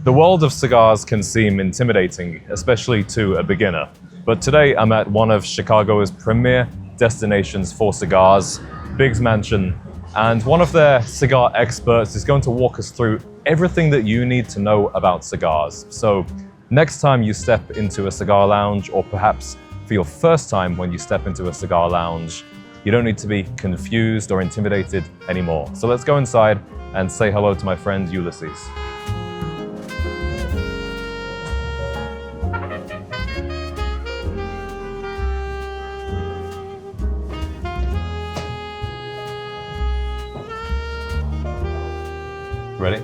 The world of cigars can seem intimidating, especially to a beginner. But today I'm at one of Chicago's premier destinations for cigars, Bigg's Mansion, and one of their cigar experts is going to walk us through everything that you need to know about cigars. So next time you step into a cigar lounge, or perhaps for your first time when you step into a cigar lounge, you don't need to be confused or intimidated anymore. So let's go inside and say hello to my friend Ulysses. Ready?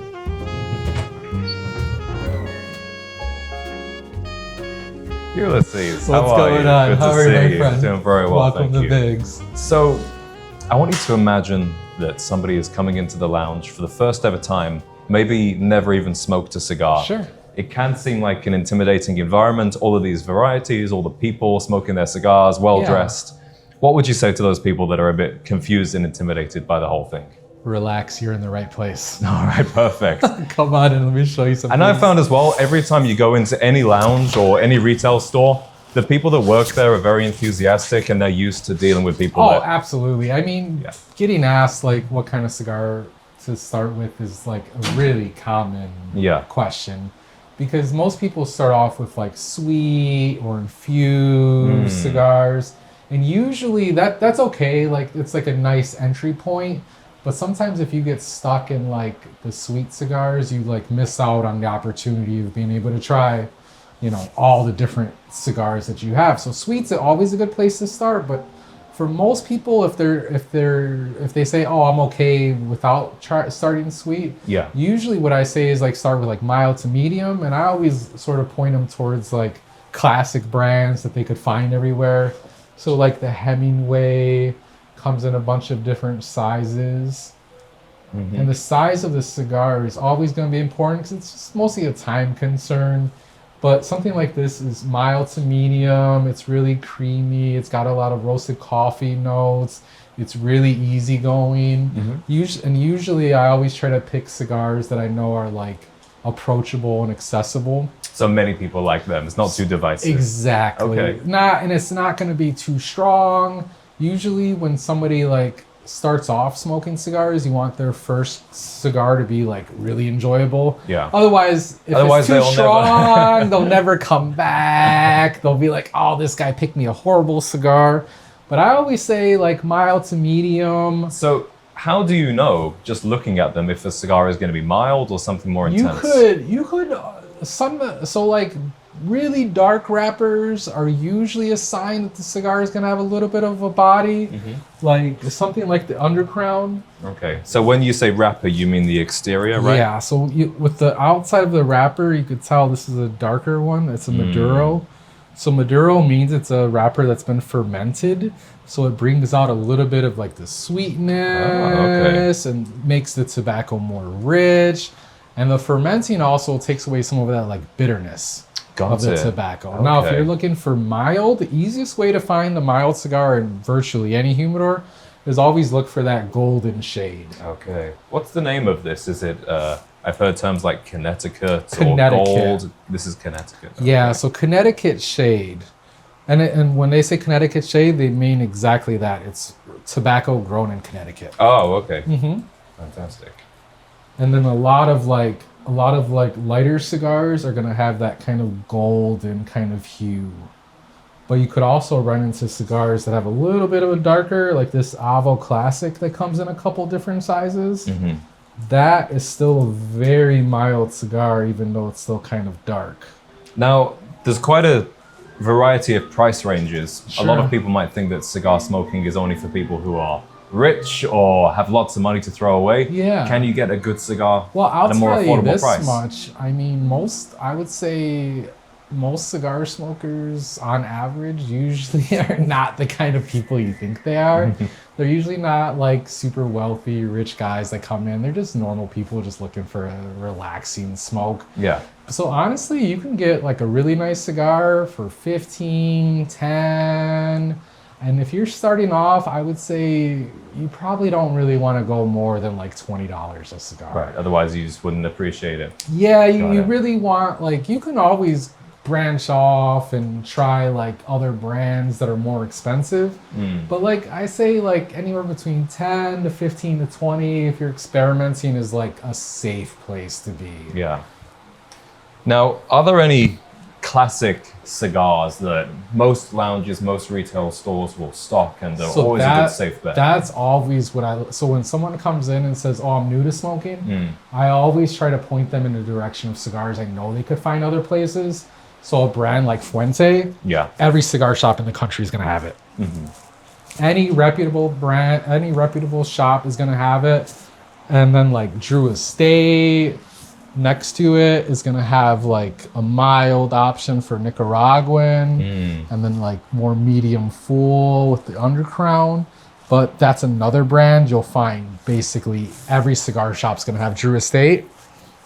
Ulysses, What's going on? Good How to are see you, my you. friend? Doing very well, Welcome thank to you. Bigg's. So, I want you to imagine that somebody is coming into the lounge for the first ever time, maybe never even smoked a cigar. Sure. It can seem like an intimidating environment, all of these varieties, all the people smoking their cigars, well-dressed. What would you say to those people that are a bit confused and intimidated by the whole thing? Relax, you're in the right place. All right, perfect. Come on and let me show you something. And I found as well, every time you go into any lounge or any retail store, the people that work there are very enthusiastic and they're used to dealing with people. Oh, absolutely. I mean, Yeah. getting asked like what kind of cigar to start with is like a really common question. Because most people start off with like sweet or infused cigars. And usually that's okay. Like it's like a nice entry point. But sometimes if you get stuck in like the sweet cigars, you like miss out on the opportunity of being able to try, you know, all the different cigars that you have. So sweets are always a good place to start. But for most people, if they say, oh, I'm okay without starting sweet, usually what I say is like start with like mild to medium. And I always sort of point them towards like classic brands that they could find everywhere. So like the Hemingway comes in a bunch of different sizes. And the size of the cigar is always going to be important because it's just mostly a time concern. But something like this is mild to medium. It's really creamy. It's got a lot of roasted coffee notes. It's really easygoing. Usually I always try to pick cigars that I know are like approachable and accessible. So many people like them. It's not too divisive. Exactly. Okay. And it's not going to be too strong. Usually when somebody like starts off smoking cigars, you want their first cigar to be like really enjoyable. Yeah. Otherwise it's too strong, they'll never come back. They'll be like, oh, this guy picked me a horrible cigar. But I always say like mild to medium. So how do you know, just looking at them, if a cigar is going to be mild or something more intense? You could so like really dark wrappers are usually a sign that the cigar is going to have a little bit of a body, like something like the undercrown. Okay, so when you say wrapper, you mean the exterior, right? Yeah, so with the outside of the wrapper, you could tell this is a darker one. It's a maduro. So maduro means it's a wrapper that's been fermented, so it brings out a little bit of like the sweetness and makes the tobacco more rich. And the fermenting also takes away some of that like bitterness of the tobacco. Okay. Now, if you're looking for mild, the easiest way to find the mild cigar in virtually any humidor is always look for that golden shade. Okay. What's the name of this? Is it, I've heard terms like Connecticut or gold. This is Connecticut. Okay. Yeah, so Connecticut shade. And when they say Connecticut shade, they mean exactly that. It's tobacco grown in Connecticut. Oh, okay. Fantastic. And then a lot of lighter cigars are going to have that kind of golden kind of hue. But you could also run into cigars that have a little bit of a darker, like this Avo Classic that comes in a couple different sizes. That is still a very mild cigar, even though it's still kind of dark. Now, there's quite a variety of price ranges. Sure. A lot of people might think that cigar smoking is only for people who are rich or have lots of money to throw away. Yeah. Can you get a good cigar I'll at a more tell you affordable this price? much. I mean, I would say most cigar smokers on average usually are not the kind of people you think they are. They're usually not like super wealthy, rich guys that come in. They're just normal people just looking for a relaxing smoke. Yeah. So honestly, you can get like a really nice cigar for 15, 10. And if you're starting off, I would say you probably don't really want to go more than like $20 a cigar. Right. Otherwise, you just wouldn't appreciate it. Yeah, you really want, like, you can always branch off and try like other brands that are more expensive. But like I say, like anywhere between 10 to 15 to 20, if you're experimenting, is like a safe place to be. Yeah. Now, are there any classic cigars that most lounges, most retail stores will stock and are always a good safe bet? That's always what so when someone comes in and says, oh, I'm new to smoking, I always try to point them in the direction of cigars I know they could find other places. So a brand like Fuente, every cigar shop in the country is going to have it. Any reputable brand, any reputable shop is going to have it. And then like Drew Estate next to it is going to have like a mild option for Nicaraguan, and then like more medium full with the undercrown. But that's another brand you'll find basically every cigar shop's going to have Drew Estate.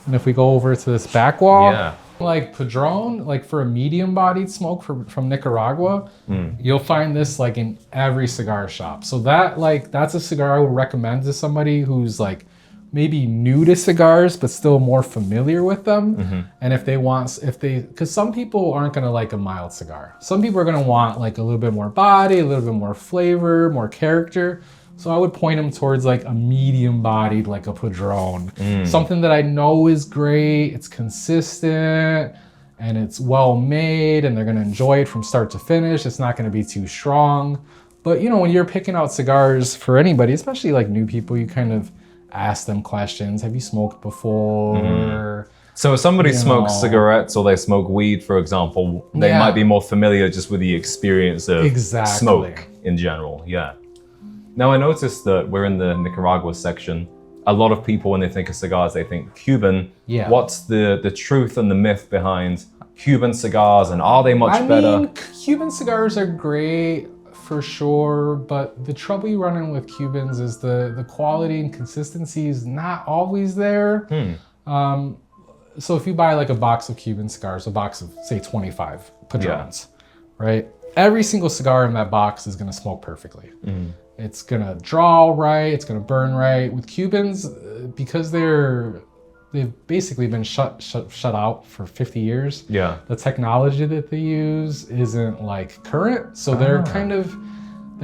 And if we go over to this back wall, like Padron, like for a medium-bodied smoke from Nicaragua, you'll find this like in every cigar shop. So that's a cigar I would recommend to somebody who's like maybe new to cigars but still more familiar with them. And because some people aren't gonna like a mild cigar. Some people are gonna want like a little bit more body, a little bit more flavor, more character. So I would point them towards like a medium-bodied, like a Padron. Something that I know is great, it's consistent, and it's well-made, and they're gonna enjoy it from start to finish. It's not gonna be too strong. But you know, when you're picking out cigars for anybody, especially like new people, you kind of ask them questions. Have you smoked before? So if somebody smokes cigarettes or they smoke weed, for example, they might be more familiar just with the experience of smoke in general. Now, I noticed that we're in the Nicaragua section. A lot of people, when they think of cigars, they think Cuban. What's the truth and the myth behind Cuban cigars, and are they much better? I mean, Cuban cigars are great for sure, but the trouble you run in with Cubans is the quality and consistency is not always there. So if you buy like a box of Cuban cigars, a box of say 25 Padrones, right? Every single cigar in that box is gonna smoke perfectly. It's gonna draw right, it's gonna burn right. With Cubans, because they've basically been shut out for 50 years. The technology that they use isn't like current, so they're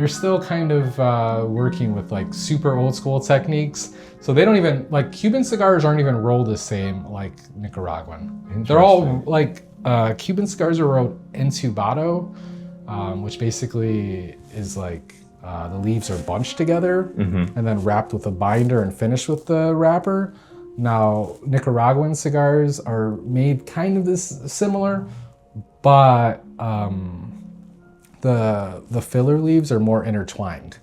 still kind of working with like super old school techniques. So they don't even like Cuban cigars aren't even rolled the same like Nicaraguan. They're all like Cuban cigars are rolled entubado, which basically is like the leaves are bunched together and then wrapped with a binder and finished with the wrapper. Now, Nicaraguan cigars are made kind of this similar, but the filler leaves are more intertwined.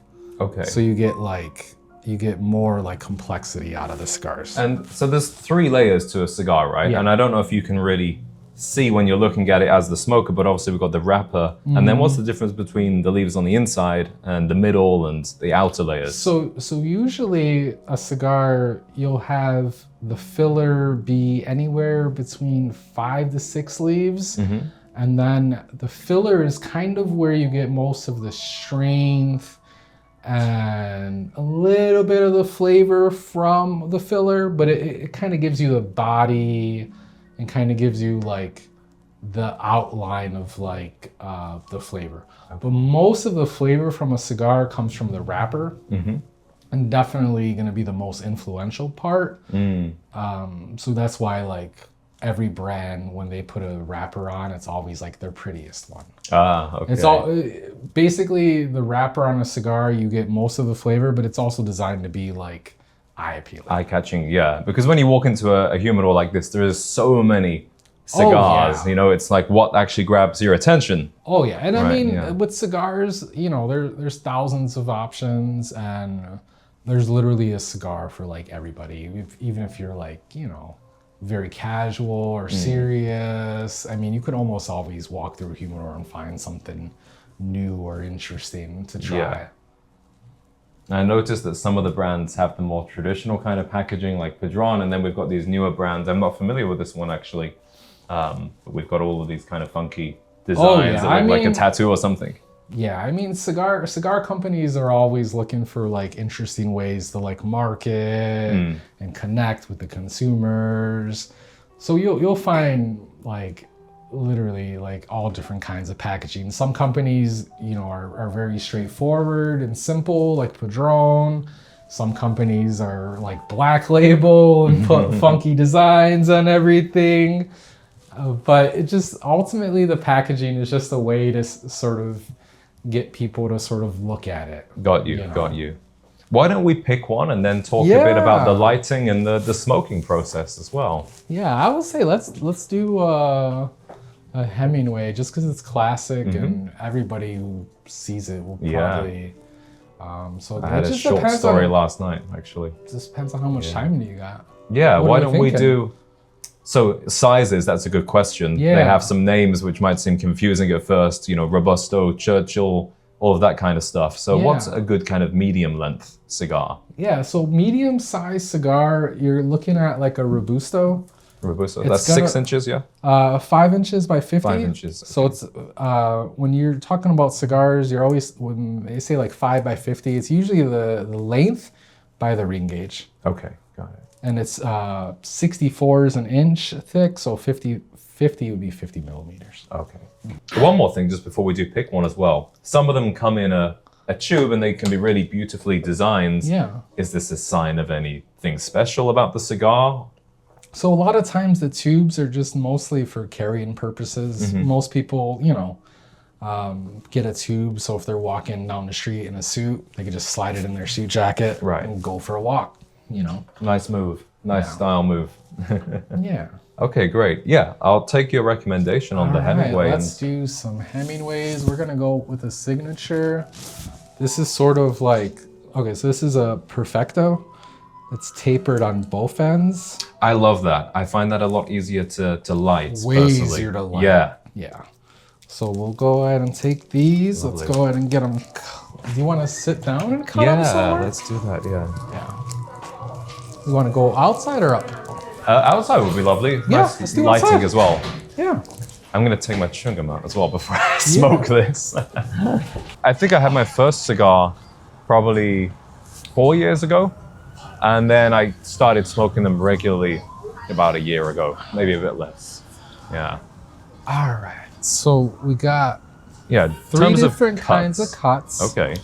So you get more like complexity out of the cigars. And so there's 3 layers to a cigar, right? And I don't know if you can really see when you're looking at it as the smoker, but obviously we've got the wrapper. And then what's the difference between the leaves on the inside and the middle and the outer layers? So usually a cigar, you'll have the filler be anywhere between 5 to 6 leaves. And then the filler is kind of where you get most of the strength and a little bit of the flavor from the filler, but it kind of gives you the body and kind of gives you like the outline of like the flavor. But most of the flavor from a cigar comes from the wrapper, and definitely going to be the most influential part. So that's why like every brand, when they put a wrapper on, it's always like their prettiest one. It's all basically the wrapper on a cigar, you get most of the flavor, but it's also designed to be like eye-catching, because when you walk into a humidor like this, there is so many cigars. You know, it's like what actually grabs your attention. And I mean, with cigars, you know, there's thousands of options, and there's literally a cigar for like everybody. Even if you're like, you know, very casual or serious, I mean, you could almost always walk through a humidor and find something new or interesting to try. I noticed that some of the brands have the more traditional kind of packaging, like Padron, and then we've got these newer brands. I'm not familiar with this one actually, but we've got all of these kind of funky designs that look like a tattoo or something. Yeah, I mean, cigar companies are always looking for like interesting ways to like market and connect with the consumers. So you'll find like literally like all different kinds of packaging. Some companies, you know, are very straightforward and simple, like Padron. Some companies are like black label and put funky designs on everything. But it just ultimately the packaging is just a way to sort of get people to sort of look at it. Got you. Why don't we pick one and then talk a bit about the lighting and the smoking process as well? Yeah, I would say let's do a Hemingway just because it's classic and everybody who sees it will probably. So I had a short story last night, actually. It just depends on how much time do you got. Yeah, why don't we do... So sizes, that's a good question. Yeah. They have some names which might seem confusing at first, you know, Robusto, Churchill, all of that kind of stuff. So what's a good kind of medium length cigar? Yeah, so medium sized cigar, you're looking at like a Robusto. Robusto, that's 6 inches, yeah? 5 inches by 50. 5 inches. So it's, when you're talking about cigars, you're always, when they say like 5 by 50, it's usually the length by the ring gauge. Okay, got it. And it's 64 is an inch thick, so 50 would be 50 millimeters. Okay. One more thing, just before we do pick one as well. Some of them come in a tube and they can be really beautifully designed. Yeah. Is this a sign of anything special about the cigar? So a lot of times the tubes are just mostly for carrying purposes. Most people, you know, get a tube, so if they're walking down the street in a suit, they can just slide it in their suit jacket and go for a walk. You know, nice move, nice style move. Yeah. Okay, great. Yeah, I'll take your recommendation on the Hemingway. Let's do some Hemingways. We're gonna go with a signature. This is sort of like, okay, so this is a Perfecto. It's tapered on both ends. I love that. I find that a lot easier to light. Way personally. easier to light. Yeah. Yeah. So we'll go ahead and take these. Lovely. Let's go ahead and get them. Do you want to sit down and cut them somewhere? Yeah, let's do that. Yeah. You want to go outside or up? Outside would be lovely. Yeah, nice let's do lighting outside. as well. Yeah. I'm gonna take my chewing gum out as well before I smoke this. I think I had my first cigar probably 4 years ago. And then I started smoking them regularly about a year ago, maybe a bit less. Yeah. All right. So we got 3 different kinds of cuts. Okay.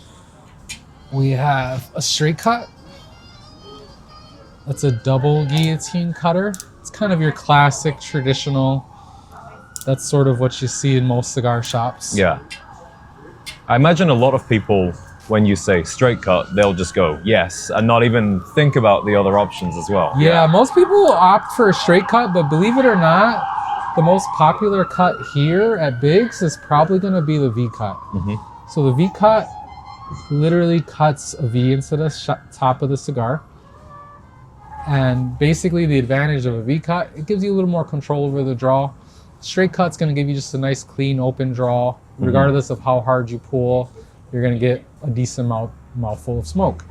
We have a straight cut. That's a double guillotine cutter. It's kind of your classic traditional. That's sort of what you see in most cigar shops. Yeah. I imagine a lot of people, when you say straight cut, they'll just go, yes, and not even think about the other options as well. Yeah, most people opt for a straight cut, but believe it or not, the most popular cut here at Bigg's is probably gonna be the V cut. So the V cut literally cuts a V into the top of the cigar. And basically the advantage of a V cut, it gives you a little more control over the draw. Straight cut's gonna give you just a nice clean open draw. Regardless of how hard you pull, you're gonna get a decent mouthful of smoke.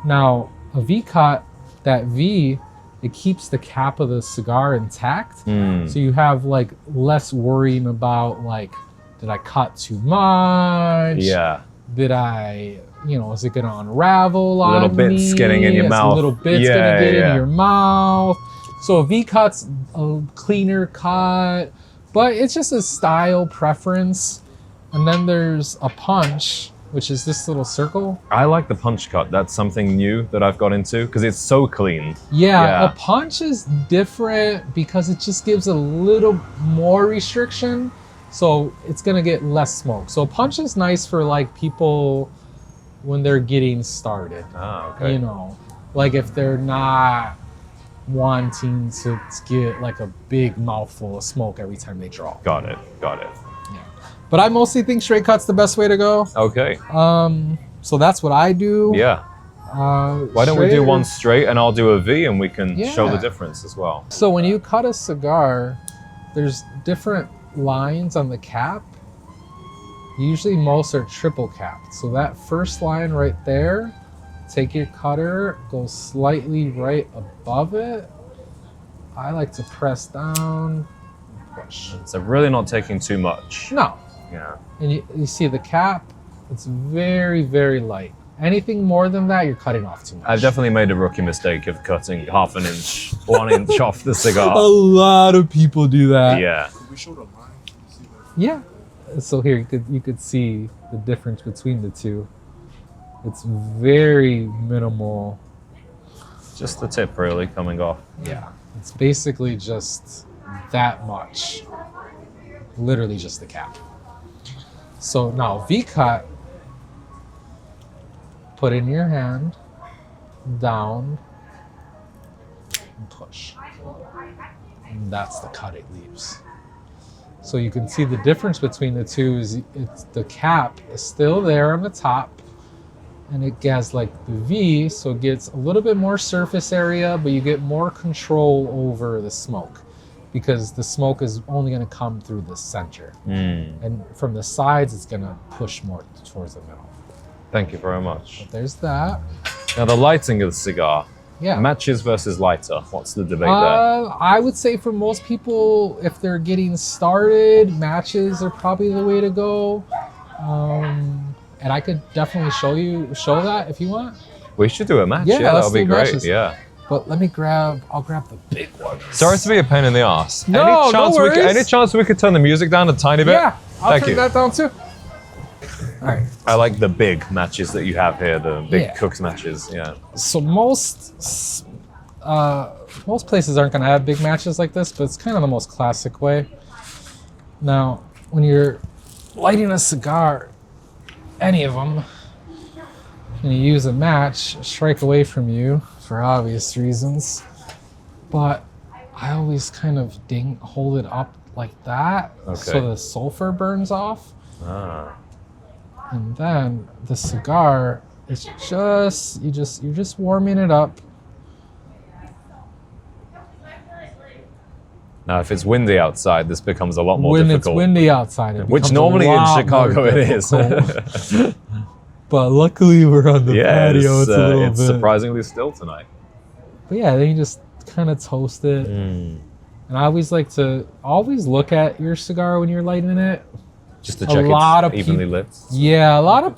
Now, a V cut, that V, it keeps the cap of the cigar intact. So you have like less worrying about like, did I cut too much? Yeah. Did I, you know, is it gonna unravel on me? Little bits getting in your mouth. Little bits gonna get in your mouth. So a V cut's a cleaner cut, but it's just a style preference. And then there's a punch, which is this little circle. I like the punch cut. That's something new that I've got into because it's so clean. Yeah, a punch is different because it just gives a little more restriction. So it's gonna get less smoke. So a punch is nice for like people when they're getting started. Ah, okay. You know, like if they're not wanting to get like a big mouthful of smoke every time they draw. Got it. Yeah. But I mostly think straight cut's the best way to go. Okay. So that's what I do. Yeah. Why don't we do one straight and I'll do a V and we can show the difference as well. So when you cut a cigar, there's different lines on the cap. Usually most are triple capped. So that first line right there, take your cutter, go slightly right above it. I like to press down, push. So really not taking too much. No. Yeah. And you see the cap, It's very, very light. Anything more than that, you're cutting off too much. I've definitely made a rookie mistake of cutting half an inch, 1 inch off the cigar. A lot of people do that. Yeah. Can we show the line? Can you see that? Yeah. So here you could see the difference between the two. It's very minimal. Just the tip really coming off. Yeah. It's basically just that much. Literally just the cap. So now V-cut, put in your hand, down, and push. And that's the cut it leaves. So you can see the difference between the two is the cap is still there on the top, and it has like the V, so it gets a little bit more surface area, but you get more control over the smoke because the smoke is only going to come through the center. And from the sides, it's going to push more towards the middle. Thank you very much. But there's that. Now the lighting of the cigar. Yeah. Matches versus lighter. What's the debate there? I would say for most people, if they're getting started, matches are probably the way to go. And I could definitely show that if you want. We should do a match. Yeah, Yeah, let's that'll be do great. matches. Yeah. But I'll grab the big one. Sorry to be a pain in the ass. No, no worries. Any chance we could turn the music down a tiny bit? Yeah, I'll Thank turn you. that down too. All right. I like the big matches that you have here, the big Yeah. cooks matches. Yeah. So most places aren't going to have big matches like this, but it's kind of the most classic way. Now, when you're lighting a cigar, any of them, and you use a match, strike away from you for obvious reasons. But I always kind of hold it up like that, so the sulfur burns off. Ah. And then the cigar is you're just warming it up. Now, if it's windy outside, this becomes a lot more When difficult. it's windy outside, it Which becomes normally a in lot Chicago more it is. difficult. But luckily we're on the patio. It's a little it's bit. surprisingly still tonight. But yeah, then you just kind of toast it. And I always like to look at your cigar when you're lighting it. Just to check it's evenly lit. Yeah, a lot of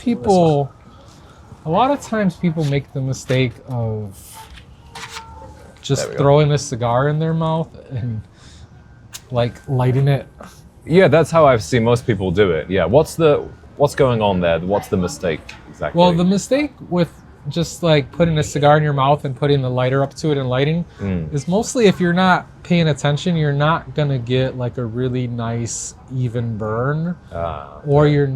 times people make the mistake of just throwing a cigar in their mouth and like lighting it. Yeah, that's how I've seen most people do it. Yeah, what's going on there? What's the mistake exactly? Well, the mistake with just like putting a cigar in your mouth and putting the lighter up to it and lighting is mostly if you're not paying attention, you're not gonna get like a really nice even burn, or you're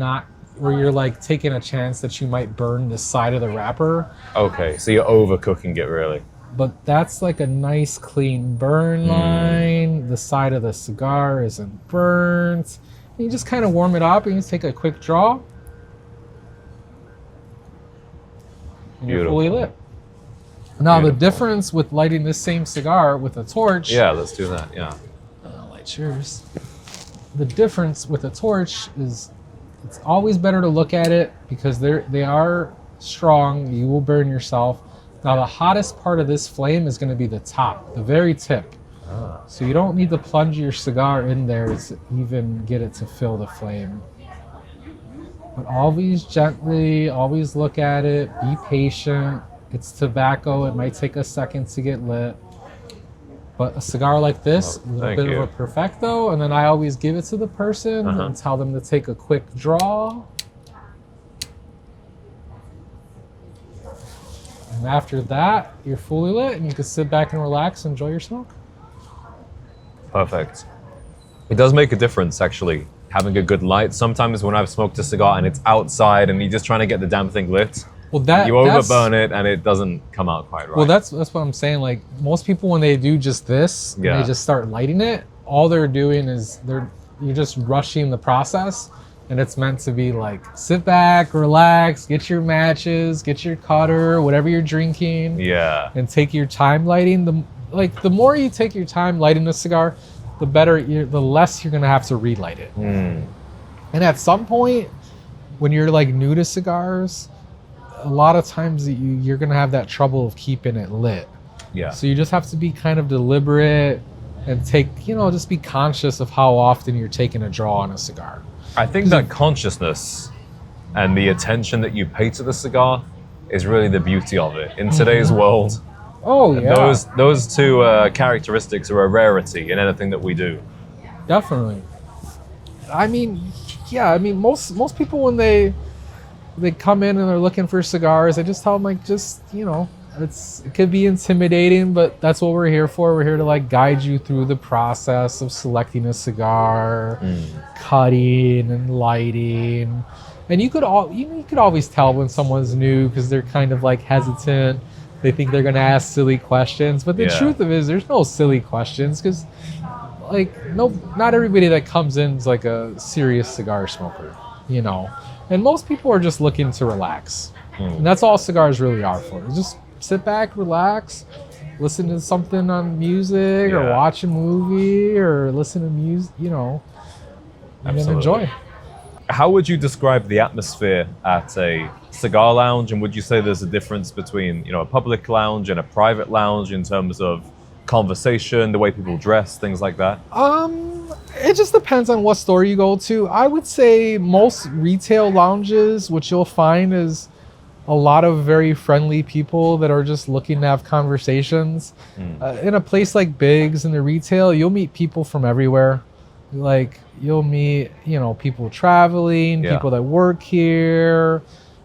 like taking a chance that you might burn the side of the wrapper. Okay, so you're overcooking it really. But that's like a nice clean burn line. The side of the cigar isn't burnt. And you just kind of warm it up and you take a quick draw. And you're fully lit. Now the difference with lighting this same cigar with a torch. Yeah, let's do that. Yeah. I'll light yours. The difference with a torch is it's always better to look at it because they are strong. You will burn yourself. Now the hottest part of this flame is going to be the top, the very tip. So you don't need to plunge your cigar in there to even get it to fill the flame. But always gently, always look at it, be patient. It's tobacco, it might take a second to get lit. But a cigar like this, a little bit of a perfecto, and then I always give it to the person and tell them to take a quick draw. And after that, you're fully lit and you can sit back and relax and enjoy your smoke. Perfect. It does make a difference, actually, having a good light. Sometimes when I've smoked a cigar and it's outside and you're just trying to get the damn thing lit, you overburn it and it doesn't come out quite right. Well, that's what I'm saying. Like most people, when they do just this, and they just start lighting it, all they're doing is you're just rushing the process. And it's meant to be like, sit back, relax, get your matches, get your cutter, whatever you're drinking. Yeah. And take your time lighting. The more you take your time lighting a cigar, the less you're gonna have to relight it. And at some point, when you're like new to cigars, a lot of times you're gonna have that trouble of keeping it lit. Yeah. So you just have to be kind of deliberate and just be conscious of how often you're taking a draw on a cigar. I think that consciousness and the attention that you pay to the cigar is really the beauty of it. In today's world, Oh yeah, those two characteristics are a rarity in anything that we do. definitely. I mean, yeah. I mean, most people when they come in and they're looking for cigars, I just tell them like, just it could be intimidating, but that's what we're here for. We're here to like guide you through the process of selecting a cigar, cutting and lighting. And you could always tell when someone's new because they're kind of like hesitant. They think they're gonna ask silly questions, but the truth of it is there's no silly questions because not everybody that comes in is like a serious cigar smoker, And most people are just looking to relax. And that's all cigars really are for. Just sit back, relax, listen to something on music or watch a movie or listen to music, and then enjoy. How would you describe the atmosphere at a cigar lounge? And would you say there's a difference between, a public lounge and a private lounge in terms of conversation, the way people dress, things like that? It just depends on what store you go to. I would say most retail lounges, what you'll find is a lot of very friendly people that are just looking to have conversations. In a place like Bigg's in the retail, you'll meet people from everywhere. Like you'll meet, people traveling, people that work here,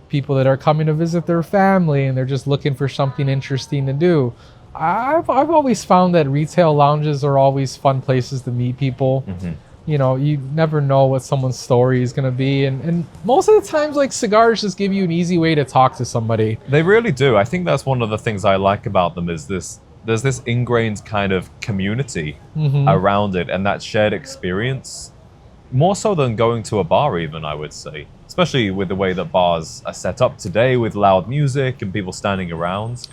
people that are coming to visit their family and they're just looking for something interesting to do. I've always found that retail lounges are always fun places to meet people. You never know what someone's story is going to be. And most of the times, like cigars just give you an easy way to talk to somebody. They really do. I think that's one of the things I like about them is there's this ingrained kind of community around it and that shared experience. More so than going to a bar even, I would say. Especially with the way that bars are set up today with loud music and people standing around.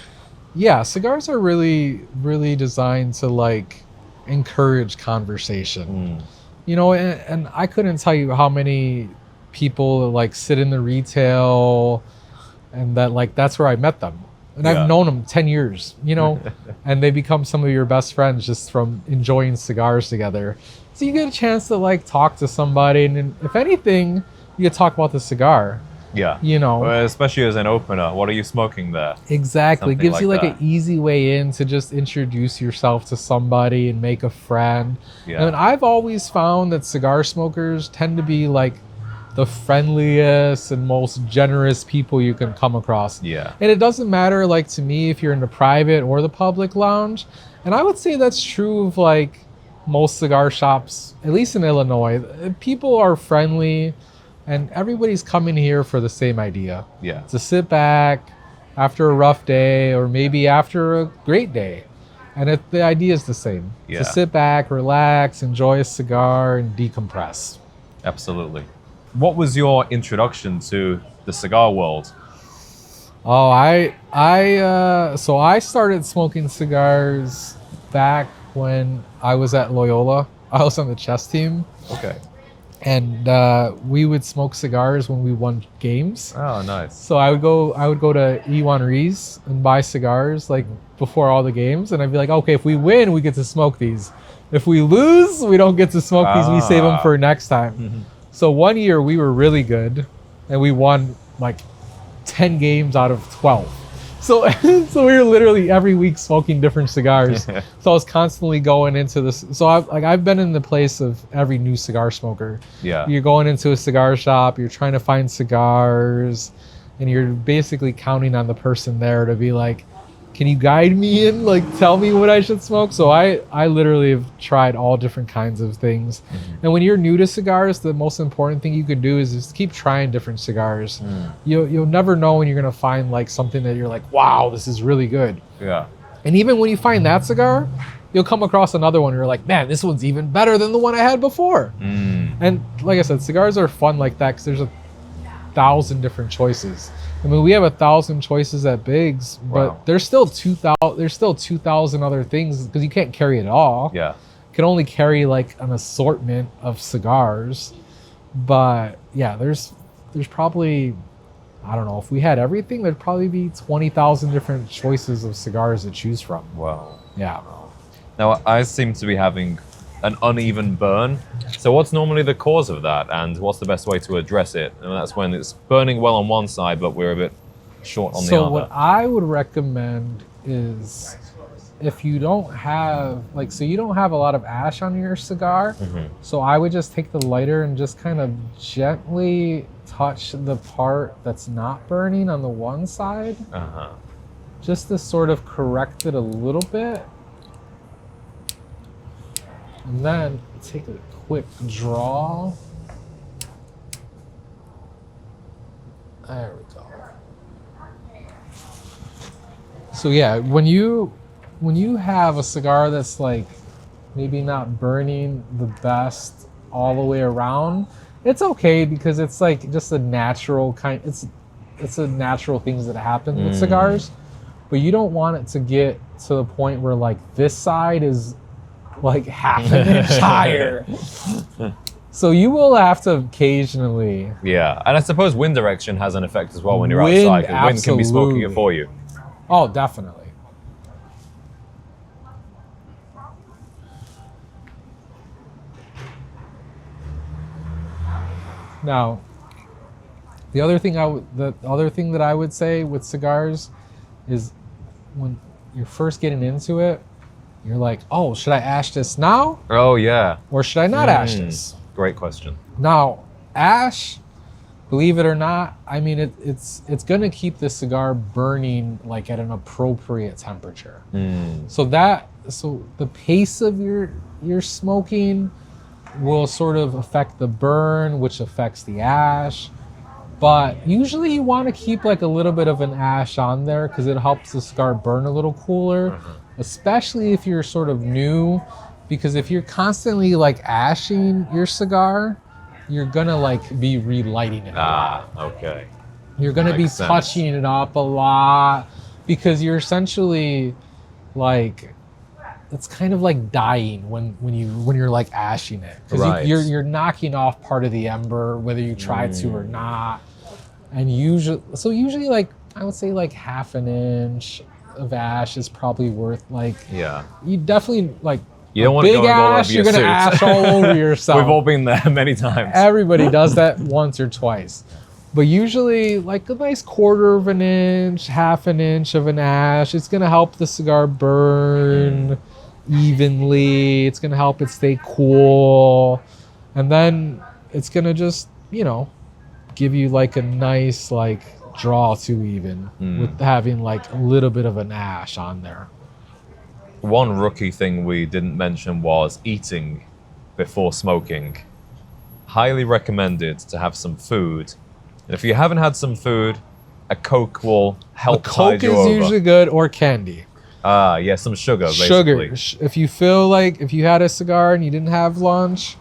Yeah, cigars are really, really designed to like encourage conversation. And I couldn't tell you how many people like sit in the retail and that's where I met them. And I've known them 10 years, and they become some of your best friends just from enjoying cigars together. So you get a chance to like talk to somebody, and if anything, you get to talk about the cigar. Yeah. Well, especially as an opener. What are you smoking there? Exactly. Something It gives you like that. an easy way in to just introduce yourself to somebody and make a friend. Yeah. And I've always found that cigar smokers tend to be like the friendliest and most generous people you can come across. Yeah. And it doesn't matter, like, to me, if you're in the private or the public lounge. And I would say that's true of like most cigar shops, at least in Illinois. People are friendly and everybody's coming here for the same idea. Yeah. To sit back after a rough day or maybe after a great day. And the idea is the same. Yeah. To sit back, relax, enjoy a cigar, and decompress. Absolutely. What was your introduction to the cigar world? Oh, so I started smoking cigars back when I was at Loyola. I was on the chess team. Okay. And we would smoke cigars when we won games. Oh, nice. So I would go to Iwan Rees and buy cigars like before all the games, and I'd be like, okay, if we win, we get to smoke these. If we lose, we don't get to smoke these. We save them for next time. Mm-hmm. So one year we were really good, and we won like 10 games out of 12. So we were literally every week smoking different cigars. So I was constantly going into this. So I've been in the place of every new cigar smoker. Yeah. You're going into a cigar shop, you're trying to find cigars, and you're basically counting on the person there to be like, can you guide me in, like tell me what I should smoke? So I literally have tried all different kinds of things. Mm-hmm. And when you're new to cigars, the most important thing you can do is just keep trying different cigars. You'll never know when you're gonna find like something that you're like, wow, this is really good. Yeah. And even when you find that cigar, you'll come across another one and you're like, man, this one's even better than the one I had before. And like I said, cigars are fun like that because there's 1,000 different choices. I mean, we have 1,000 choices at Bigg's, but there's still 2,000. There's still 2,000 other things because you can't carry it all. Yeah. You can only carry like an assortment of cigars. But yeah, there's probably, I don't know, if we had everything, there'd probably be 20,000 different choices of cigars to choose from. Wow. Yeah. Now, I seem to be having an uneven burn. So what's normally the cause of that, and what's the best way to address it? And that's when it's burning well on one side, but we're a bit short on the other. So what I would recommend is, if you don't have, like, so you don't have a lot of ash on your cigar, so I would just take the lighter and just kind of gently touch the part that's not burning on the one side, just to sort of correct it a little bit. And then take a quick draw. There we go. So yeah, when you have a cigar that's like maybe not burning the best all the way around, it's okay, because it's like just a natural kind. It's a natural things that happen with cigars, but you don't want it to get to the point where like this side is like half an inch higher. So you will have to occasionally. Yeah, and I suppose wind direction has an effect as well when you're outside, because wind can be smoking it for you. Oh, definitely. Now, the other thing that I would say with cigars is, when you're first getting into it, you're like, oh, should I ash this now? Oh, yeah. Or should I not ash this? Great question. Now, ash, believe it or not, I mean, it's going to keep the cigar burning like at an appropriate temperature. So the pace of your smoking will sort of affect the burn, which affects the ash. But usually you want to keep like a little bit of an ash on there, because it helps the cigar burn a little cooler, especially if you're sort of new, because if you're constantly like ashing your cigar, you're gonna like be relighting it. Okay. You're gonna be touching it up a lot, because you're essentially like, it's kind of like dying when you're like ashing it, because you're knocking off part of the ember, whether you try to or not. And usually like, I would say like half an inch of ash is probably worth, like, you definitely like, you don't want big to go ash, you're gonna ash all over yourself. We've all been there many times. Everybody does that once or twice. But usually like a nice quarter of an inch, half an inch of an ash, it's gonna help the cigar burn evenly. It's gonna help it stay cool. And then it's gonna just, give you like a nice like draw to even with having like a little bit of an ash on there. One rookie thing we didn't mention was eating before smoking. Highly recommended to have some food. And if you haven't had some food, a Coke will help tide you over. Coke is usually good, or candy. Yeah, some sugar, basically. Sugar. If you feel like, if you had a cigar and you didn't have lunch,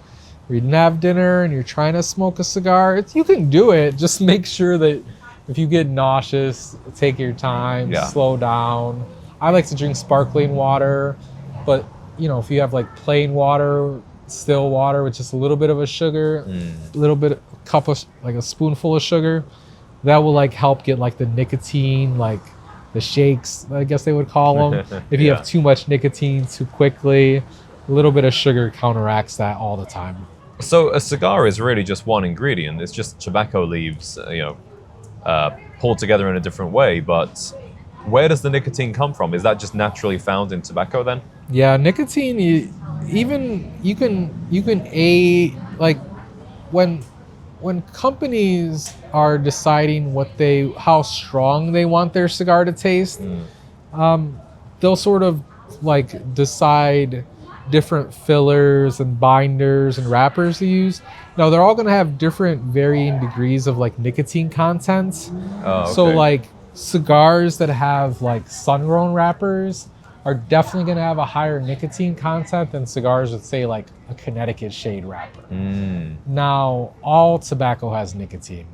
or you didn't have dinner and you're trying to smoke a cigar, you can do it. Just make sure that if you get nauseous, take your time, slow down. I like to drink sparkling water, but if you have like plain water, still water with just a little bit of a sugar, a little bit, like a spoonful of sugar, that will like help get like the nicotine, like the shakes, I guess they would call them. If you have too much nicotine too quickly, a little bit of sugar counteracts that all the time. So a cigar is really just one ingredient. It's just tobacco leaves, pulled together in a different way. But where does the nicotine come from? Is that just naturally found in tobacco then? Yeah, nicotine. You can aid, like when companies are deciding how strong they want their cigar to taste, they'll sort of like decide different fillers and binders and wrappers to use. Now they're all going to have different varying degrees of like nicotine content. So like cigars that have like sun-grown wrappers are definitely going to have a higher nicotine content than cigars with, say, like a Connecticut shade wrapper. Now all tobacco has nicotine.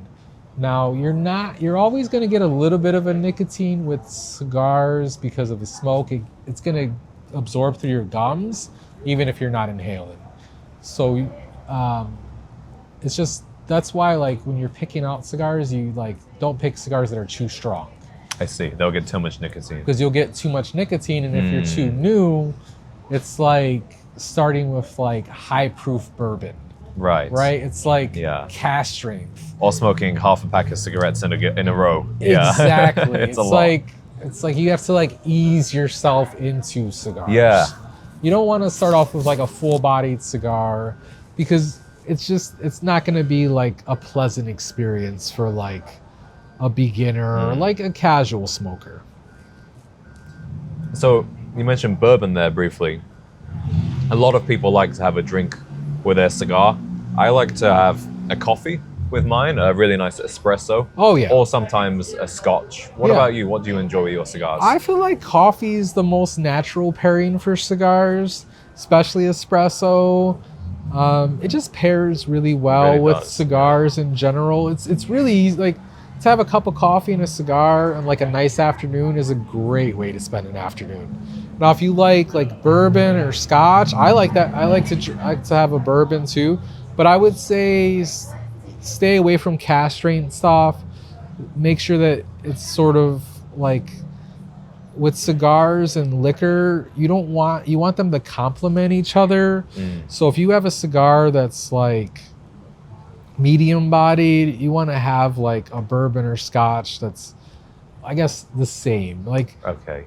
Now you're always going to get a little bit of a nicotine with cigars because of the smoke. It's going to absorb through your gums, even if you're not inhaling. So it's just, that's why like when you're picking out cigars, you like don't pick cigars that are too strong. I see. They'll get too much nicotine. Because you'll get too much nicotine, and if you're too new, it's like starting with like high proof bourbon, Right. right? It's like Yeah. cask strength. Or smoking half a pack of cigarettes in a row. Yeah. Exactly. It's a lot. It's like you have to like ease yourself into cigars. Yeah. You don't want to start off with like a full-bodied cigar because it's not going to be like a pleasant experience for like a beginner or like a casual smoker. So you mentioned bourbon there briefly. A lot of people like to have a drink with their cigar. I like to have a coffee with mine, a really nice espresso. Oh yeah. Or sometimes a scotch. What Yeah. about you? What do you enjoy with your cigars? I feel like coffee is the most natural pairing for cigars, especially espresso. It just pairs really well Really with does, cigars in general. It's really easy, like to have a cup of coffee and a cigar and like a nice afternoon is a great way to spend an afternoon. Now, if you like bourbon or scotch, I like that. I like to have a bourbon too, but I would say stay away from cask strength stuff. Make sure that it's sort of like with cigars and liquor, you want them to complement each other. So if you have a cigar that's like medium bodied, you want to have like a bourbon or scotch that's, I guess, the same, like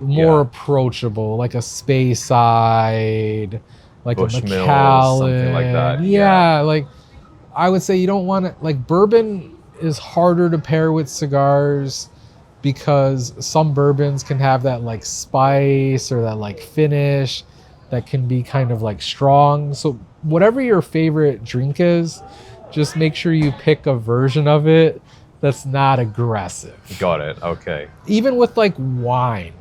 more approachable, like a Speyside, like a Bushmills, Macallan, something like that. Yeah, like I would say you don't want to, like bourbon is harder to pair with cigars because some bourbons can have that like spice or that like finish that can be kind of like strong. So whatever your favorite drink is, just make sure you pick a version of it that's not aggressive. Got it. Okay. Even with like wine,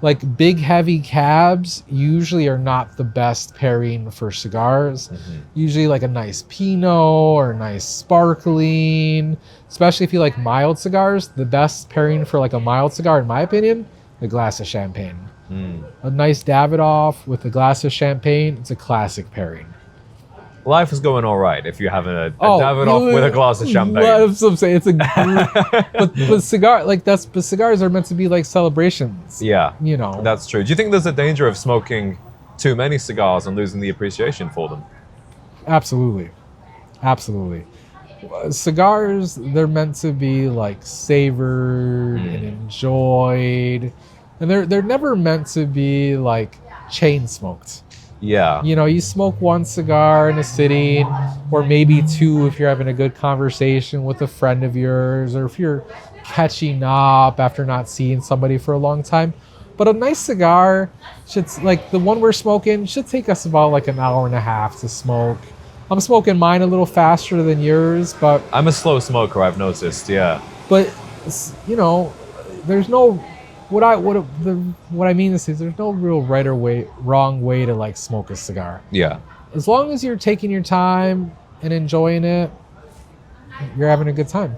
like big heavy cabs usually are not the best pairing for cigars. Usually like a nice Pinot or a nice sparkling, especially if you like mild cigars, the best pairing for like a mild cigar, in my opinion, a glass of champagne. A nice Davidoff with a glass of champagne, it's a classic pairing. Life is going all right if you're having a Davidoff with a glass of champagne. That's what I'm saying. It's but cigars are meant to be like celebrations. Yeah, you know. That's true. Do you think there's a danger of smoking too many cigars and losing the appreciation for them? Absolutely. Cigars, they're meant to be like savored and enjoyed, and they're never meant to be like chain smoked. Yeah. You know, you smoke one cigar in a sitting, or maybe two if you're having a good conversation with a friend of yours, or if you're catching up after not seeing somebody for a long time. But a nice cigar should, like the one we're smoking, should take us about like an hour and a half to smoke. I'm smoking mine a little faster than yours, but I'm a slow smoker, I've noticed, yeah. But you know, there's no what I mean is there's no real wrong way to like smoke a cigar. Yeah. As long as you're taking your time and enjoying it, you're having a good time.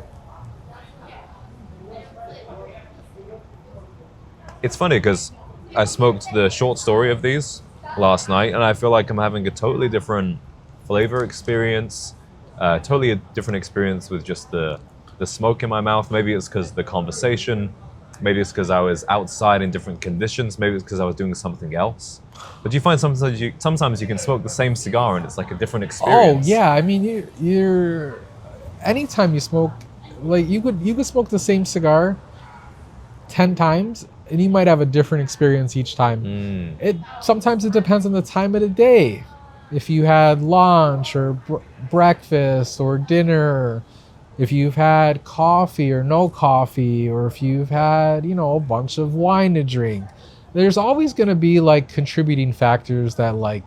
It's funny because I smoked the short story of these last night, and I feel like I'm having a totally different flavor experience, totally a different experience with just the smoke in my mouth. Maybe it's because the conversation. Maybe it's because I was outside in different conditions. Maybe it's because I was doing something else. But do you find sometimes you can smoke the same cigar and it's like a different experience? Oh yeah, I mean you're anytime you smoke, like you could smoke the same cigar 10 times and you might have a different experience each time. Sometimes it depends on the time of the day. If you had lunch or breakfast or dinner, if you've had coffee or no coffee, or if you've had, a bunch of wine to drink, there's always going to be like contributing factors that like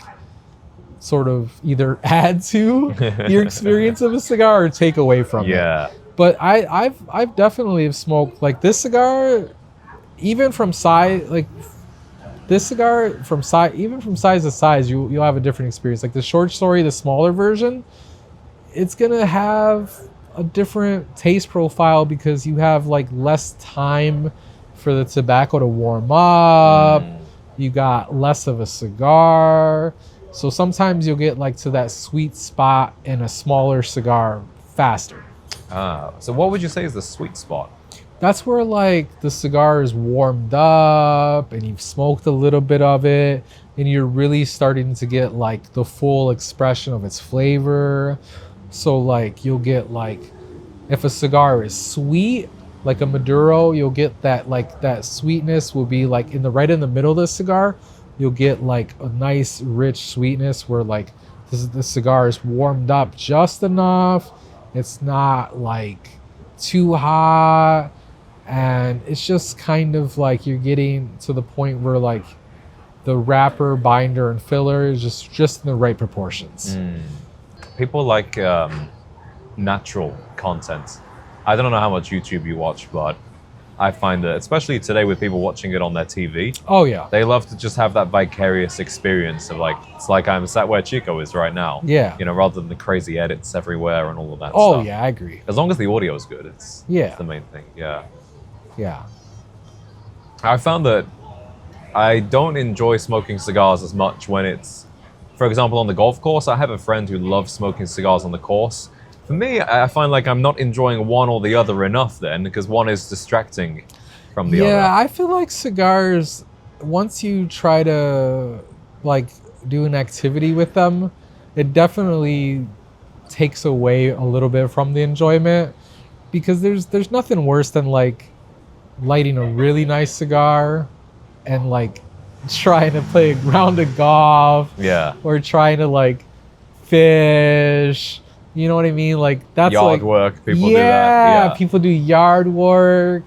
sort of either add to your experience of a cigar or take away from it. But I've definitely smoked like this cigar, even from size, like this cigar from size, even from size to size, you'll have a different experience. Like the short story, the smaller version, it's gonna have a different taste profile because you have like less time for the tobacco to warm up. You got less of a cigar, so sometimes you'll get like to that sweet spot in a smaller cigar faster. So what would you say is the sweet spot? That's where like the cigar is warmed up and you've smoked a little bit of it and you're really starting to get like the full expression of its flavor. So like you'll get like, if a cigar is sweet, like a maduro, you'll get that, like that sweetness will be like right in the middle of the cigar. You'll get like a nice rich sweetness where like the cigar is warmed up just enough. It's not like too hot, and it's just kind of like you're getting to the point where like the wrapper, binder, and filler is just in the right proportions. People like natural content. I don't know how much YouTube you watch, but I find that, especially today with people watching it on their TV, Oh yeah. they love to just have that vicarious experience of like, it's like I'm sat where Chico is right now. Yeah. You know, rather than the crazy edits everywhere and all of that Oh stuff. yeah, I agree. As long as the audio is good, it's the main thing. Yeah. Yeah. I found that I don't enjoy smoking cigars as much when it's, for example, on the golf course. I have a friend who loves smoking cigars on the course. For me, I find like I'm not enjoying one or the other enough then, because one is distracting from the other. Yeah, I feel like cigars, once you try to like do an activity with them, it definitely takes away a little bit from the enjoyment, because there's nothing worse than like lighting a really nice cigar and like trying to play a round of golf. Yeah. Or trying to like fish. You know what I mean? Like that's yard like work. People do that. Yeah. People do yard work.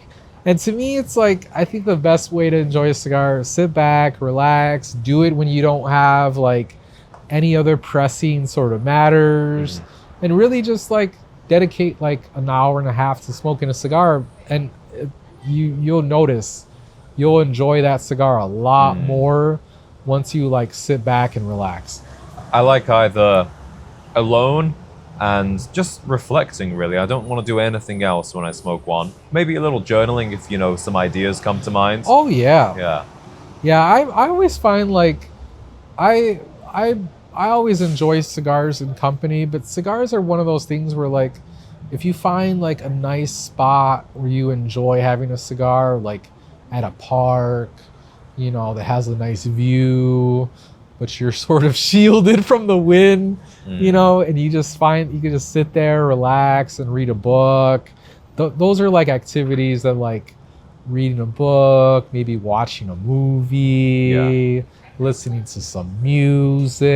And to me, it's like, I think the best way to enjoy a cigar is sit back, relax, do it when you don't have like any other pressing sort of matters, and really just like dedicate like an hour and a half to smoking a cigar, and you'll notice you'll enjoy that cigar a lot more once you like sit back and relax. I like either alone and just reflecting, really. I don't want to do anything else when I smoke one. Maybe a little journaling if, you know, some ideas come to mind. Oh yeah. Yeah. Yeah, I always find like I always enjoy cigars in company, but cigars are one of those things where like if you find like a nice spot where you enjoy having a cigar, like at a park, you know, that has a nice view, but you're sort of shielded from the wind, you know, and you can just sit there, relax, and read a book. Those are like activities that like reading a book, maybe watching a movie, listening to some music,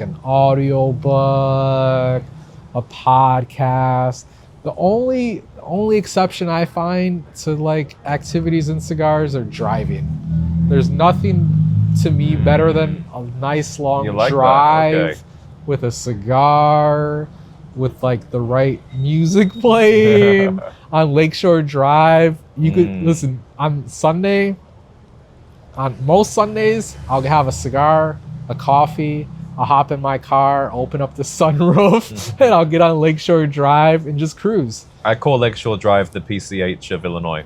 an audio book, a podcast. The only exception I find to like activities in cigars are driving. There's nothing to me better than a nice long drive with a cigar, with like the right music playing on Lakeshore Drive. You could listen on most Sundays, I'll have a cigar, a coffee, I'll hop in my car, open up the sunroof, and I'll get on Lakeshore Drive and just cruise. I call Lakeshore Drive the PCH of Illinois.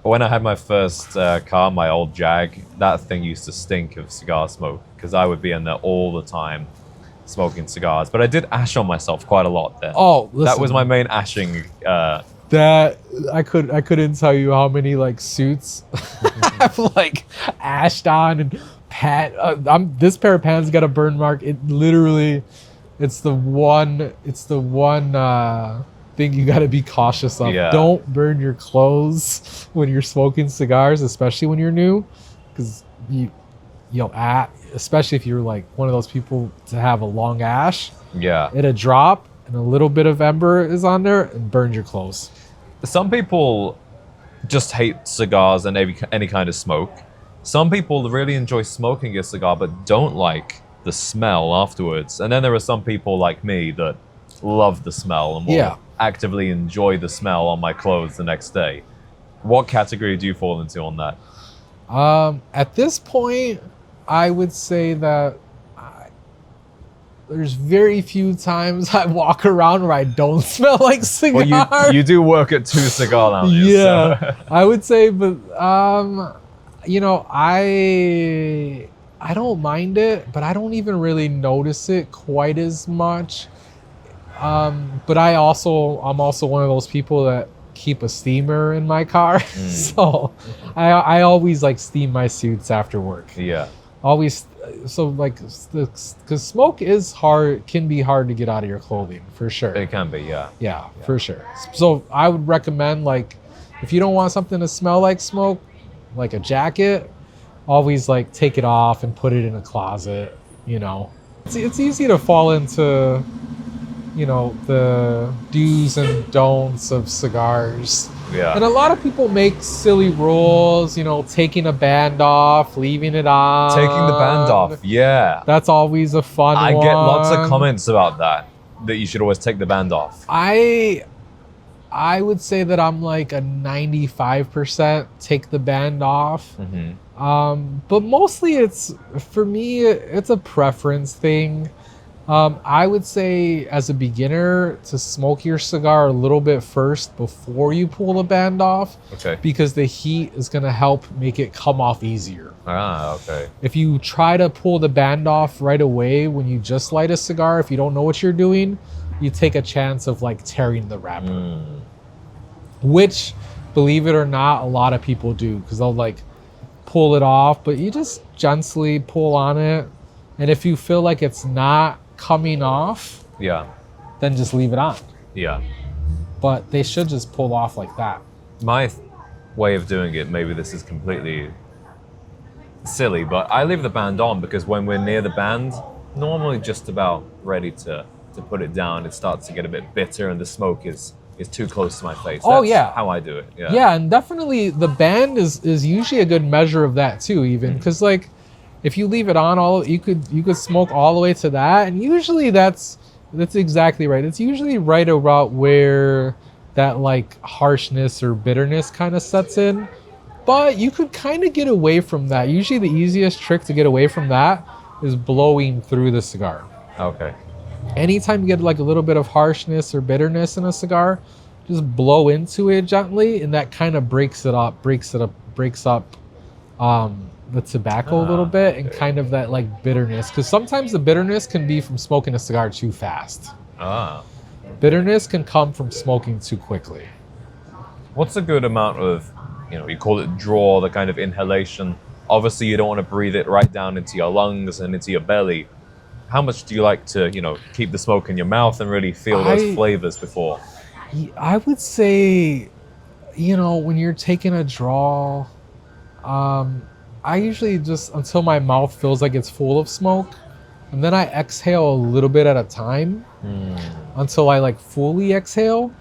When I had my first car, my old Jag, that thing used to stink of cigar smoke because I would be in there all the time smoking cigars. But I did ash on myself quite a lot there. Oh, listen, that was my main ashing. That I couldn't tell you how many like suits I've like ashed on, and this pair of pants got a burn mark. It literally, it's the one thing you got to be cautious of. Yeah. Don't burn your clothes when you're smoking cigars, especially when you're new, because especially if you're like one of those people to have a long ash. Yeah. It'll drop and a little bit of ember is on there and burn your clothes. Some people just hate cigars and any kind of smoke. Some people really enjoy smoking a cigar but don't like the smell afterwards. And then there are some people like me that love the smell and will actively enjoy the smell on my clothes the next day. What category do you fall into on that? At this point, I would say that there's very few times I walk around where I don't smell like cigar. Well, you do work at 2 cigar lounges. Yeah, so. I would say, but you know, I don't mind it, but I don't even really notice it quite as much. But I'm also one of those people that keep a steamer in my car. So I always like steam my suits after work. Yeah. Always. So like, because smoke can be hard to get out of your clothing for sure. It can be, yeah. Yeah, for sure. So I would recommend, like, if you don't want something to smell like smoke, like a jacket, always like take it off and put it in a closet, you know. It's easy to fall into, you know, the do's and don'ts of cigars. Yeah. And a lot of people make silly rules, you know, taking a band off, leaving it on. Taking the band off, yeah. That's always a fun one. I get lots of comments about that you should always take the band off. I would say that I'm like a 95% take the band off. But mostly for me, it's a preference thing. I would say as a beginner to smoke your cigar a little bit first before you pull the band off. Okay. Because the heat is going to help make it come off easier. Ah, okay. If you try to pull the band off right away when you just light a cigar, if you don't know what you're doing, you take a chance of like tearing the wrapper. Which, believe it or not, a lot of people do, because they'll like pull it off, but you just gently pull on it. And if you feel like it's not coming off, yeah, then just leave it on. Yeah. But they should just pull off like that. My way of doing it, maybe this is completely silly, but I leave the band on because when we're near the band, normally just about ready to put it down, it starts to get a bit bitter and the smoke is too close to my face. That's how I do it. Yeah. Yeah, and definitely the band is usually a good measure of that too, even because like if you leave it on you could smoke all the way to that, and usually that's exactly right. It's usually right about where that like harshness or bitterness kind of sets in. But you could kind of get away from that. Usually the easiest trick to get away from that is blowing through the cigar. Okay. Anytime you get like a little bit of harshness or bitterness in a cigar, just blow into it gently, and that kind of breaks up the tobacco a little bit, and kind of that like bitterness. Because sometimes the bitterness can be from smoking a cigar too fast. Bitterness can come from smoking too quickly. What's a good amount of, you call it draw, the kind of inhalation? Obviously, you don't want to breathe it right down into your lungs and into your belly. How much do you like to, keep the smoke in your mouth and really feel those flavors before? I would say, when you're taking a draw, I usually just, until my mouth feels like it's full of smoke, and then I exhale a little bit at a time until I like fully exhale.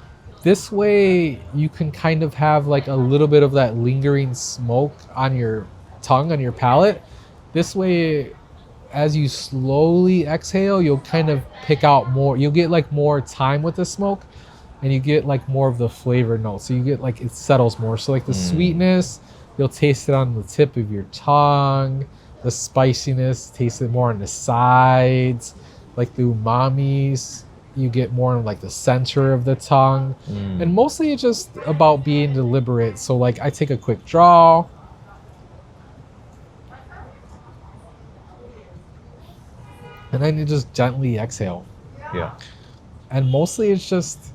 This way you can kind of have like a little bit of that lingering smoke on your tongue, on your palate. This way, as you slowly exhale, you'll kind of pick out more. You'll get like more time with the smoke, and you get like more of the flavor notes. So you get like, it settles more. So like the sweetness, you'll taste it on the tip of your tongue. The spiciness, taste it more on the sides. Like the umamis, you get more in like the center of the tongue. And mostly it's just about being deliberate. So like I take a quick draw. And then you just gently exhale. Yeah. And mostly it's just,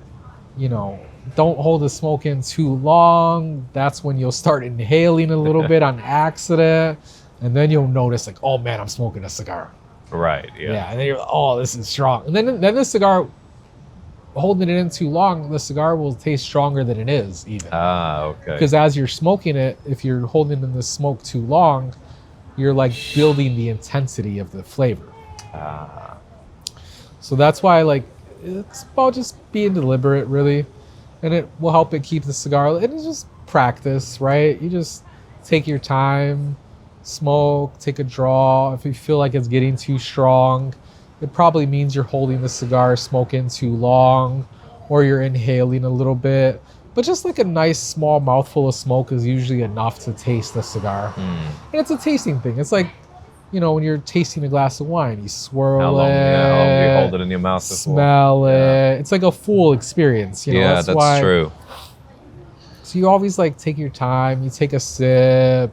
don't hold the smoke in too long. That's when you'll start inhaling a little bit on accident. And then you'll notice like, oh man, I'm smoking a cigar. Right, yeah. Yeah, and then you're like, oh, this is strong. And then the cigar, holding it in too long, the cigar will taste stronger than it is even. Okay. Because as you're smoking it, if you're holding in the smoke too long, you're like building the intensity of the flavor. So that's why it's about just being deliberate, really, and it will help it keep the cigar. It is just practice, right? You just take your time, smoke, take a draw. If you feel like it's getting too strong, it probably means you're holding the cigar smoking too long, or you're inhaling a little bit. But just like a nice small mouthful of smoke is usually enough to taste the cigar. And it's a tasting thing. It's like, when you're tasting a glass of wine, you swirl how long do you hold it in your mouth before? Smell it. It's like a full experience. Yeah, that's true. So you always take your time. You take a sip.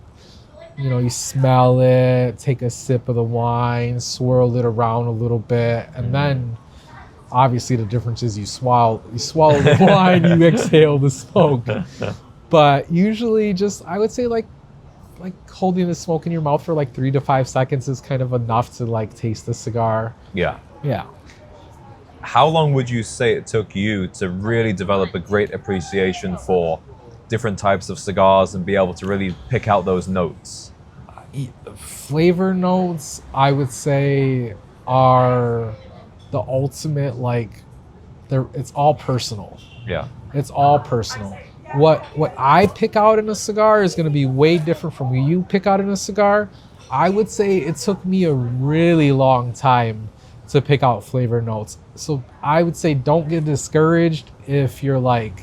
You smell it. Take a sip of the wine. Swirl it around a little bit, and then Obviously, the difference is you swallow the wine, you exhale the smoke. But usually, I would say like holding the smoke in your mouth for like 3 to 5 seconds is kind of enough to like taste the cigar. Yeah. Yeah. How long would you say it took you to really develop a great appreciation for different types of cigars and be able to really pick out those notes? Flavor notes, I would say, are the ultimate, like, it's all personal. Yeah. It's all personal. What I pick out in a cigar is going to be way different from what you pick out in a cigar. I would say it took me a really long time to pick out flavor notes. So I would say don't get discouraged if you're like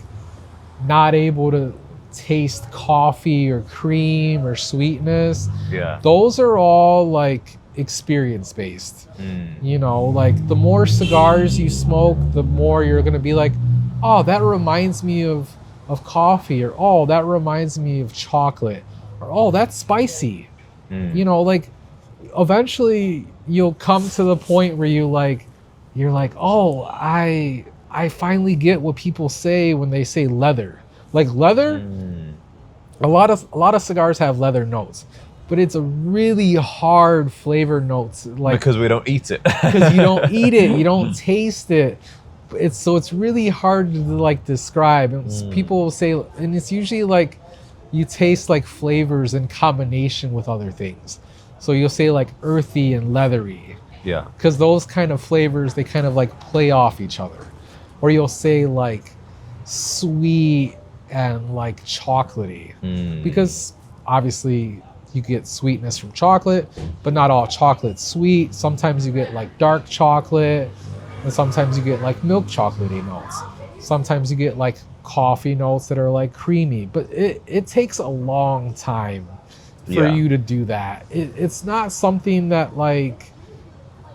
not able to taste coffee or cream or sweetness. Yeah. Those are all like experience based. You know, like the more cigars you smoke, the more you're going to be like, oh, that reminds me of coffee, or oh, that reminds me of chocolate, or oh, that's spicy. You know, like eventually you'll come to the point where you're like, oh, I finally get what people say when they say leather. Like leather, a lot of cigars have leather notes, but it's a really hard flavor notes. Like because we don't eat it. Because you don't eat it, you don't taste it. It's really hard to like describe. And people will say, and it's usually like you taste like flavors in combination with other things. So you'll say like earthy and leathery. Yeah. Because those kind of flavors, they kind of like play off each other. Or you'll say like sweet and like chocolatey. Because obviously you get sweetness from chocolate, but not all chocolate's sweet. Sometimes you get like dark chocolate, and sometimes you get like milk chocolatey notes. Sometimes you get like coffee notes that are like creamy. But it takes a long time for you to do that. It's not something that like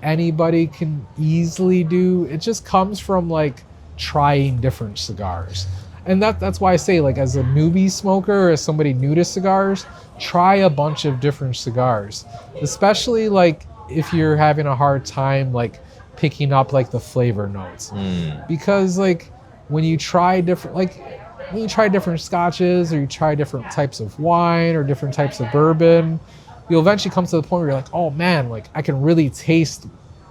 anybody can easily do. It just comes from like trying different cigars. And that's why I say, like, as a newbie smoker, as somebody new to cigars, try a bunch of different cigars. Especially like if you're having a hard time like picking up like the flavor notes. Because like when you try different scotches, or you try different types of wine or different types of bourbon, you'll eventually come to the point where you're like, oh man, like I can really taste,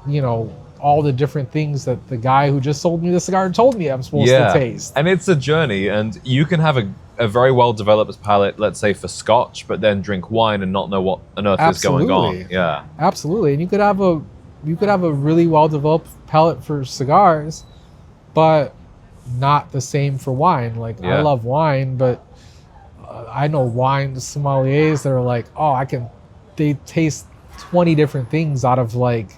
you know, all the different things that the guy who just sold me the cigar told me I'm supposed to taste. And it's a journey, and you can have a very well developed palate, let's say for Scotch, but then drink wine and not know what on earth is going on. Yeah. Absolutely. And you could have a really well developed palate for cigars, but not the same for wine. Like I love wine, but I know wine sommeliers that are like, oh, they taste 20 different things out of like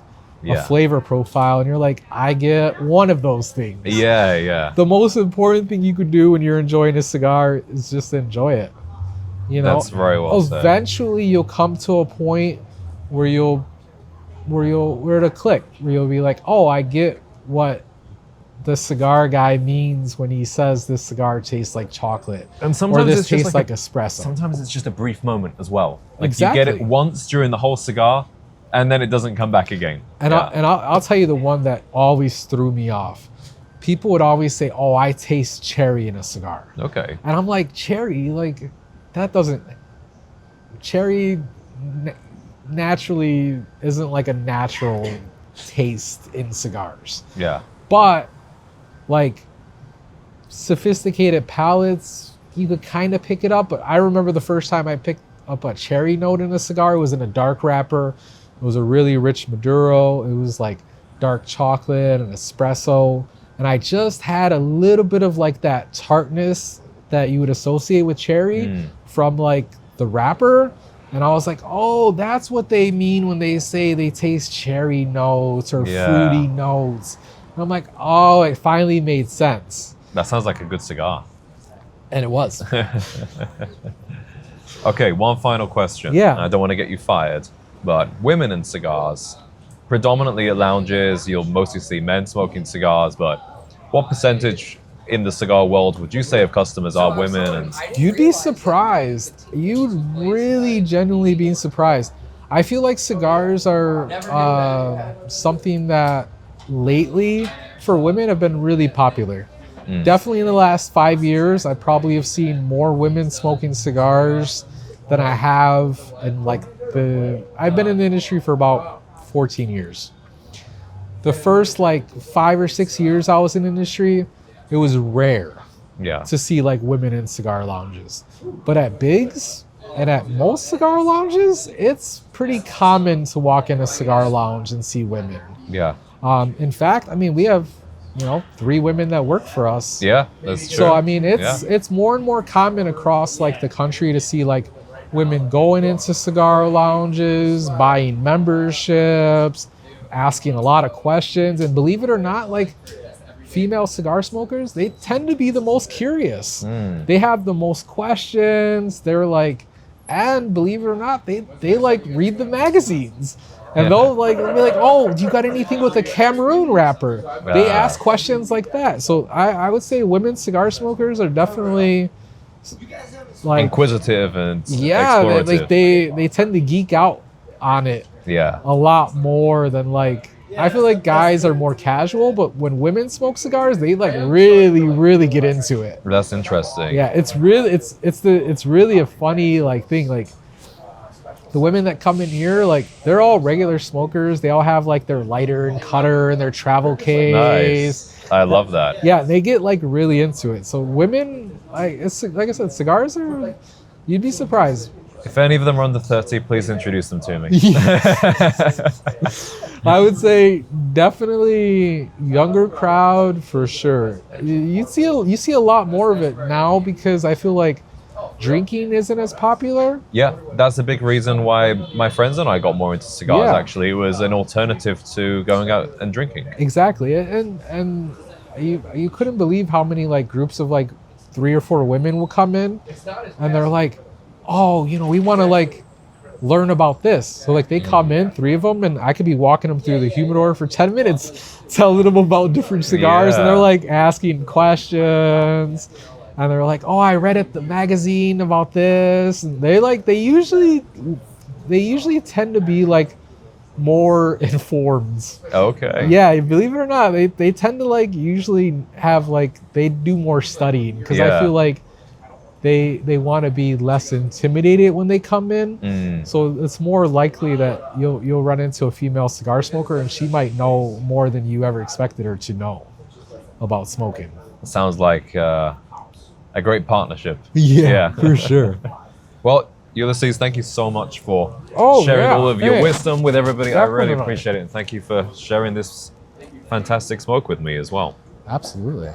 a flavor profile, and you're like, I get one of those things. The most important thing you could do when you're enjoying a cigar is just enjoy it. You know, that's very well said. Eventually you'll come to a point where it'll click, where you'll be like, oh, I get what the cigar guy means when he says this cigar tastes like chocolate, and sometimes or this it's tastes like espresso. Sometimes it's just a brief moment as well. Like exactly. You get it once during the whole cigar, and then it doesn't come back again. And I'll tell you the one that always threw me off. People would always say, oh, I taste cherry in a cigar. Okay. And I'm like, cherry? Like, that doesn't... Cherry naturally isn't like a natural taste in cigars. Yeah. But, like, sophisticated palates, you could kind of pick it up. But I remember the first time I picked up a cherry note in a cigar, it was in a dark wrapper. It was a really rich Maduro. It was like dark chocolate and espresso. And I just had a little bit of like that tartness that you would associate with cherry from like the wrapper. And I was like, oh, that's what they mean when they say they taste cherry notes or fruity notes. And I'm like, oh, it finally made sense. That sounds like a good cigar. And it was. Okay, one final question. Yeah. I don't want to get you fired, but women in cigars, predominantly at lounges, you'll mostly see men smoking cigars, but what percentage in the cigar world would you say of customers are women? And you'd be surprised. You'd really genuinely be surprised. I feel like cigars are something that lately for women have been really popular. Definitely in the last 5 years, I probably have seen more women smoking cigars than I have in like I've been in the industry for about 14 years. The first like 5 or 6 years I was in the industry, it was rare to see like women in cigar lounges. But at Bigg's and at most cigar lounges, it's pretty common to walk in a cigar lounge and see women. Yeah. In fact, I mean, we have 3 women that work for us. Yeah, that's true. So I mean, it's more and more common across like the country to see like women going into cigar lounges, buying memberships, asking a lot of questions, and believe it or not, like female cigar smokers, they tend to be the most curious. They have the most questions. They're like, and believe it or not, they like read the magazines. And they'll like be like, oh, do you got anything with a Cameroon wrapper? They ask questions like that. So I would say women cigar smokers are definitely like inquisitive and explorative. like they tend to geek out on it a lot more than like, I feel like guys are more casual, but when women smoke cigars, they like really get into it. That's interesting. Yeah, it's really a funny like thing. Like the women that come in here, like they're all regular smokers. They all have like their lighter and cutter and their travel case. Nice. I love that. Yeah, they get like really into it. So women, like I said, cigars are, you'd be surprised. If any of them are under 30, please introduce them to me. I would say definitely younger crowd for sure. You see a lot more of it now because I feel like drinking isn't as popular. Yeah, that's a big reason why my friends and I got more into cigars. Actually, it was an alternative to going out and drinking. Exactly, and you couldn't believe how many like groups of like 3 or 4 women will come in, and they're like, oh, we want to like learn about this. So like they come in, 3 of them, and I could be walking them through the humidor for 10 minutes, telling them about different cigars, and they're like asking questions. And they're like, oh, I read the magazine about this. And they usually tend to be like more informed. Okay. Yeah, believe it or not, they tend to like usually have like, they do more studying because I feel like they want to be less intimidated when they come in. So it's more likely that you'll run into a female cigar smoker and she might know more than you ever expected her to know about smoking. Sounds like a great partnership. Yeah, for sure. Well, Ulysses, thank you so much for sharing all of your wisdom with everybody. Definitely. I really appreciate it. And thank you for sharing this fantastic smoke with me as well. Absolutely.